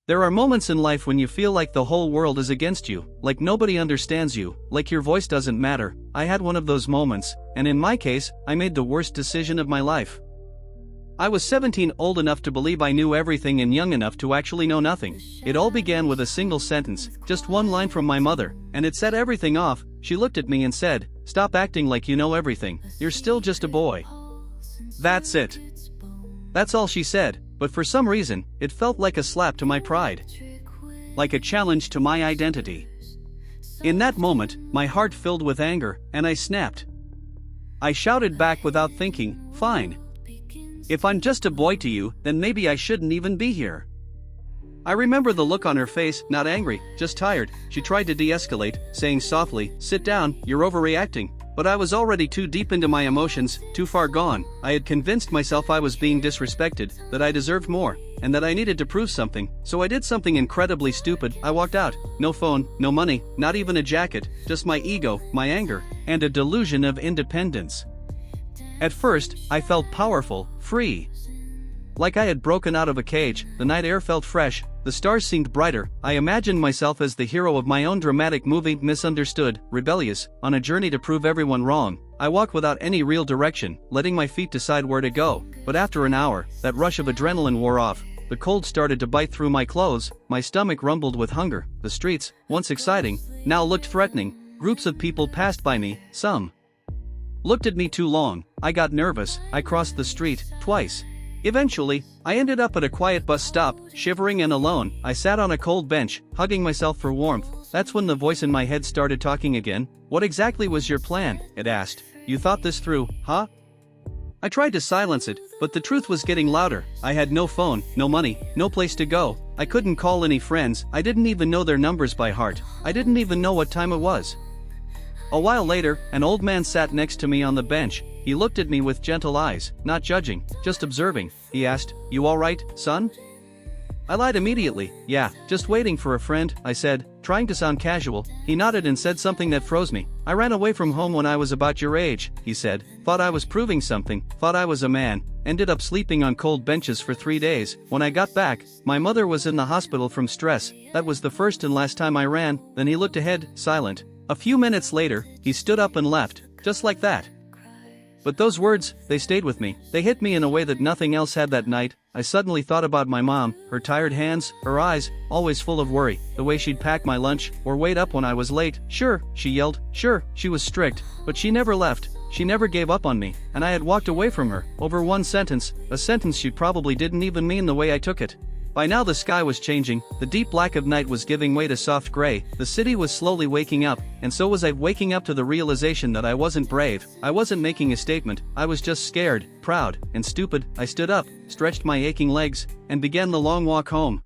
There are moments in life when you feel like the whole world is against you, like nobody understands you, like your voice doesn't matter. I had one of those moments, and in my case, I made the worst decision of my life. I was 17, old enough to believe I knew everything and young enough to actually know nothing. It all began with a single sentence, just one line from my mother, and it set everything off. She looked at me and said, "Stop acting like you know everything. You're still just a boy." That's it. That's all she said, but for some reason, it felt like a slap to my pride. Like a challenge to my identity. In that moment, my heart filled with anger, and I snapped. I shouted back without thinking, "Fine. If I'm just a boy to you, then maybe I shouldn't even be here." I remember the look on her face, not angry, just tired. She tried to de-escalate, saying softly, "Sit down, you're overreacting." But I was already too deep into my emotions, too far gone. I had convinced myself I was being disrespected, that I deserved more, and that I needed to prove something, so I did something incredibly stupid. I walked out. No phone, no money, not even a jacket, just my ego, my anger, and a delusion of independence. At first, I felt powerful, free. Like I had broken out of a cage. The night air felt fresh, the stars seemed brighter. I imagined myself as the hero of my own dramatic movie, misunderstood, rebellious, on a journey to prove everyone wrong. I walked without any real direction, letting my feet decide where to go. But after an hour, that rush of adrenaline wore off. The cold started to bite through my clothes, my stomach rumbled with hunger. The streets, once exciting, now looked threatening. Groups of people passed by me, some looked at me too long. I got nervous. I crossed the street, twice. Eventually, I ended up at a quiet bus stop, shivering and alone. I sat on a cold bench, hugging myself for warmth. That's when the voice in my head started talking again. "What exactly was your plan?" it asked. "You thought this through, huh?" I tried to silence it, but the truth was getting louder. I had no phone, no money, no place to go. I couldn't call any friends. I didn't even know their numbers by heart. I didn't even know what time it was. A while later, an old man sat next to me on the bench. He looked at me with gentle eyes, not judging, just observing. He asked, "You all right, son?" I lied immediately. "Yeah, just waiting for a friend," I said, trying to sound casual. He nodded and said something that froze me. "I ran away from home when I was about your age," he said. "Thought I was proving something, thought I was a man. Ended up sleeping on cold benches for 3 days. When I got back, my mother was in the hospital from stress. That was the first and last time I ran." Then he looked ahead, silent. A few minutes later, he stood up and left, just like that. But those words, they stayed with me. They hit me in a way that nothing else had that night. I suddenly thought about my mom, her tired hands, her eyes, always full of worry, the way she'd pack my lunch, or wait up when I was late. Sure, she yelled, sure, she was strict, but she never left. She never gave up on me, and I had walked away from her, over one sentence, a sentence she probably didn't even mean the way I took it. By now the sky was changing, the deep black of night was giving way to soft gray, the city was slowly waking up, and so was I, waking up to the realization that I wasn't brave, I wasn't making a statement, I was just scared, proud, and stupid. I stood up, stretched my aching legs, and began the long walk home.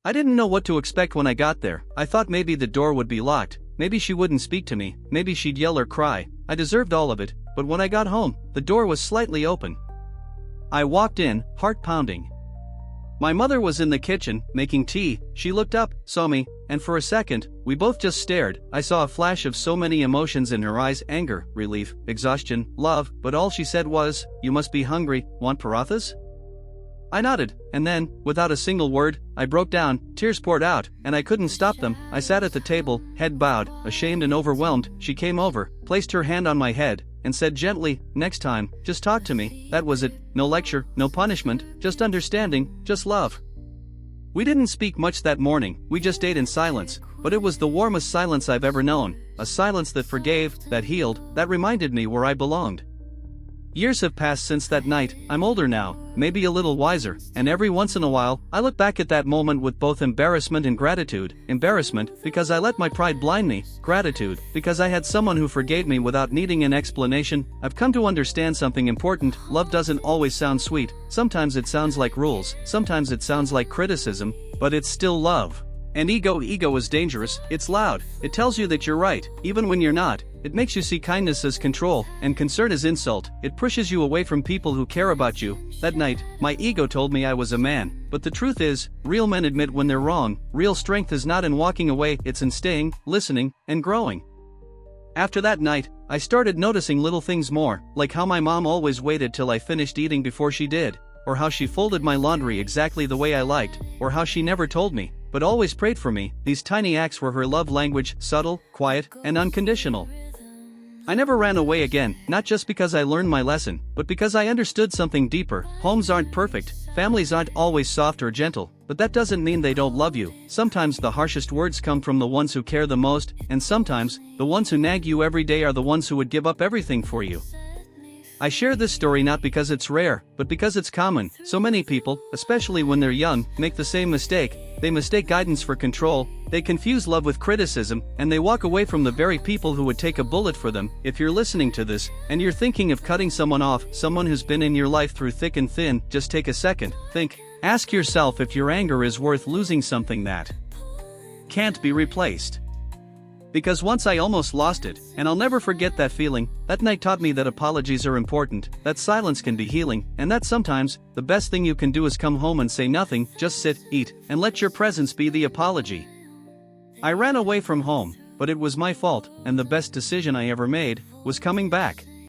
I didn't know what to expect when I got there. I thought maybe the door would be locked, maybe she wouldn't speak to me, maybe she'd yell or cry. I deserved all of it, but when I got home, the door was slightly open. I walked in, heart pounding. My mother was in the kitchen, making tea. She looked up, saw me, and for a second, we both just stared. I saw a flash of so many emotions in her eyes: anger, relief, exhaustion, love, but all she said was, "You must be hungry, want parathas?" I nodded, and then, without a single word, I broke down. Tears poured out, and I couldn't stop them. I sat at the table, head bowed, ashamed and overwhelmed. She came over, placed her hand on my head, and said gently, "Next time, just talk to me." That was it. No lecture, no punishment, just understanding, just love. We didn't speak much that morning, we just ate in silence, but it was the warmest silence I've ever known, a silence that forgave, that healed, that reminded me where I belonged. Years have passed since that night. I'm older now, maybe a little wiser, and every once in a while, I look back at that moment with both embarrassment and gratitude. Embarrassment, because I let my pride blind me. Gratitude, because I had someone who forgave me without needing an explanation. I've come to understand something important: love doesn't always sound sweet. Sometimes it sounds like rules, sometimes it sounds like criticism, but it's still love. And ego is dangerous. It's loud. It tells you that you're right, even when you're not. It makes you see kindness as control, and concern as insult. It pushes you away from people who care about you. That night, my ego told me I was a man. But the truth is, real men admit when they're wrong. Real strength is not in walking away, it's in staying, listening, and growing. After that night, I started noticing little things more, like how my mom always waited till I finished eating before she did. or how she folded my laundry exactly the way I liked, or how she never told me, but always prayed for me. These tiny acts were her love language, subtle, quiet, and unconditional. I never ran away again, not just because I learned my lesson, but because I understood something deeper. Homes aren't perfect, families aren't always soft or gentle, but that doesn't mean they don't love you. Sometimes the harshest words come from the ones who care the most, and sometimes, the ones who nag you every day are the ones who would give up everything for you. I share this story not because it's rare, but because it's common. So many people, especially when they're young, make the same mistake. They mistake guidance for control, they confuse love with criticism, and they walk away from the very people who would take a bullet for them. If you're listening to this, and you're thinking of cutting someone off, someone who's been in your life through thick and thin, just take a second, think. Ask yourself if your anger is worth losing something that can't be replaced. Because once I almost lost it, and I'll never forget that feeling. That night taught me that apologies are important, that silence can be healing, and that sometimes, the best thing you can do is come home and say nothing, just sit, eat, and let your presence be the apology. I ran away from home, but it was my fault, and the best decision I ever made was coming back.